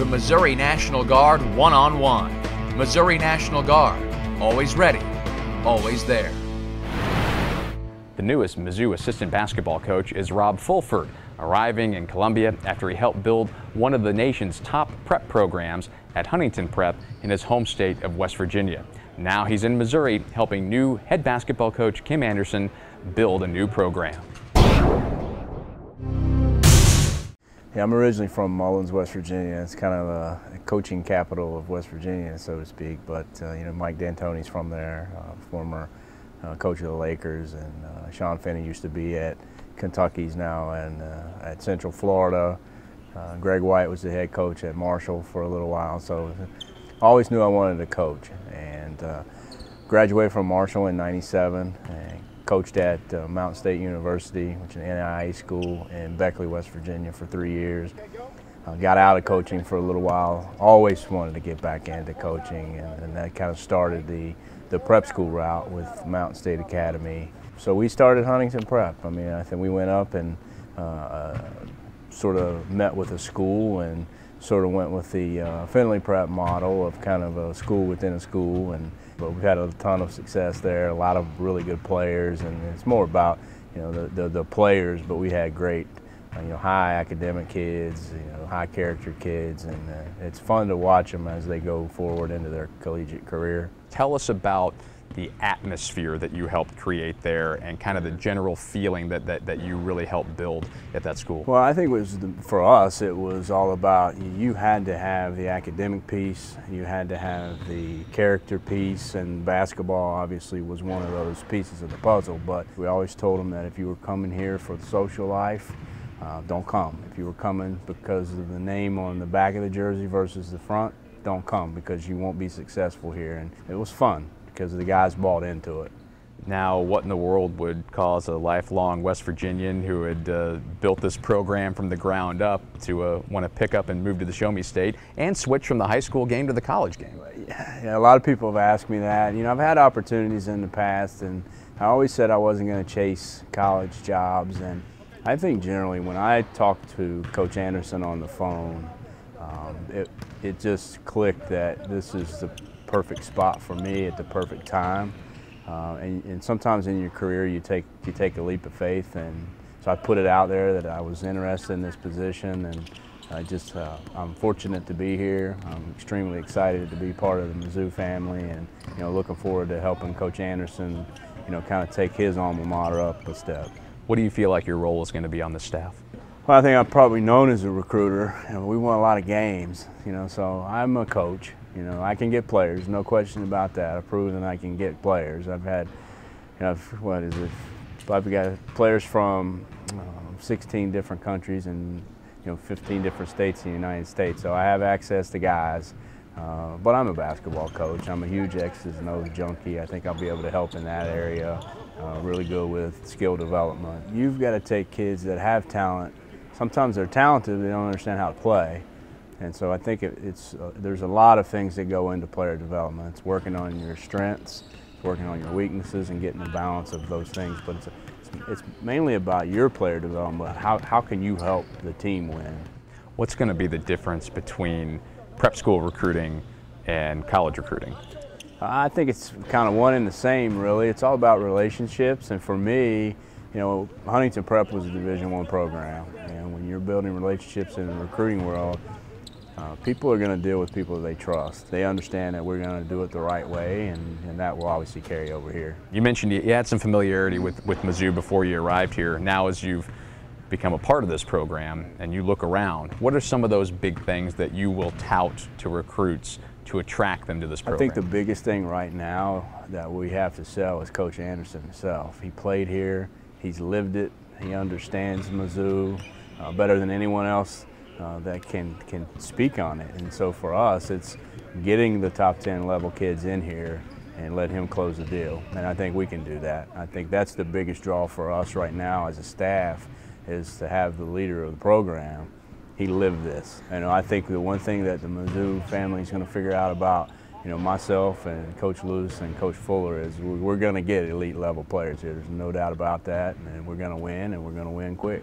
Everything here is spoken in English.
The Missouri National Guard one-on-one. Missouri National Guard, always ready, always there. The newest Mizzou assistant basketball coach is Rob Fulford, arriving in Columbia after he helped build one of the nation's top prep programs at Huntington Prep in his home state of West Virginia. Now he's in Missouri helping new head basketball coach Kim Anderson build a new program. Yeah, I'm originally from Mullins, West Virginia. It's kind of a coaching capital of West Virginia, so to speak. But you know, Mike D'Antoni's from there, former coach of the Lakers, and Sean Finney used to be at Kentucky's now, and at Central Florida. Greg White was the head coach at Marshall for a little while, so I always knew I wanted to coach. And graduated from Marshall in '97 and coached at Mountain State University, which is an NAIA school in Beckley, West Virginia, for 3 years. Got out of coaching for a little while. Always wanted to get back into coaching, and that kind of started the prep school route with Mountain State Academy. So we started Huntington Prep. I mean, I think we went up and sort of met with a school and sort of went with the Finley Prep model of kind of a school within a school. But we've had a ton of success there, a lot of really good players, and it's more about, you know, the players, but we had great, you know, high academic kids, you know, high character kids, and it's fun to watch them as they go forward into their collegiate career. Tell us about the atmosphere that you helped create there and kind of the general feeling that you really helped build at that school. Well, I think for us, it was all about, you had to have the academic piece, you had to have the character piece, and basketball obviously was one of those pieces of the puzzle. But we always told them that if you were coming here for the social life, don't come. If you were coming because of the name on the back of the jersey versus the front, don't come, because you won't be successful here. And it was fun because the guys bought into it. Now, what in the world would cause a lifelong West Virginian who had built this program from the ground up to want to pick up and move to the Show Me State and switch from the high school game to the college game? Yeah, a lot of people have asked me that. You know, I've had opportunities in the past, and I always said I wasn't going to chase college jobs. And I think generally when I talked to Coach Anderson on the phone, it just clicked that this is the perfect spot for me at the perfect time. And sometimes in your career you take a leap of faith, and so I put it out there that I was interested in this position, and I'm fortunate to be here. I'm extremely excited to be part of the Mizzou family, and you know, looking forward to helping Coach Anderson, you know, kind of take his alma mater up a step. What do you feel like your role is going to be on the staff? Well, I think I'm probably known as a recruiter. You know, we won a lot of games, you know, so I'm a coach. You know, I can get players, no question about that. I've proven I can get players. I've had, you know, I've got players from 16 different countries and, you know, 15 different states in the United States. So I have access to guys, but I'm a basketball coach. I'm a huge X's and O's junkie. I think I'll be able to help in that area. Really good with skill development. You've got to take kids that have talent. Sometimes they're talented, they don't understand how to play. And so I think there's a lot of things that go into player development. It's working on your strengths, it's working on your weaknesses, and getting the balance of those things. But it's mainly about your player development. How can you help the team win? What's going to be the difference between prep school recruiting and college recruiting? I think it's kind of one and the same, really. It's all about relationships, and for me, you know, Huntington Prep was a Division I program. And when you're building relationships in the recruiting world, people are going to deal with people that they trust. They understand that we're going to do it the right way, and that will obviously carry over here. You mentioned you had some familiarity with Mizzou before you arrived here. Now, as you've become a part of this program and you look around, what are some of those big things that you will tout to recruits to attract them to this program? I think the biggest thing right now that we have to sell is Coach Anderson himself. He played here, he's lived it, he understands Mizzou better than anyone else that can speak on it. And so for us, it's getting the top 10 level kids in here and let him close the deal. And I think we can do that. I think that's the biggest draw for us right now as a staff, is to have the leader of the program. He lived this. And I think the one thing that the Mizzou family is going to figure out about, you know, myself and Coach Lewis and Coach Fuller is we're going to get elite level players here. There's no doubt about that, and we're going to win, and we're going to win quick.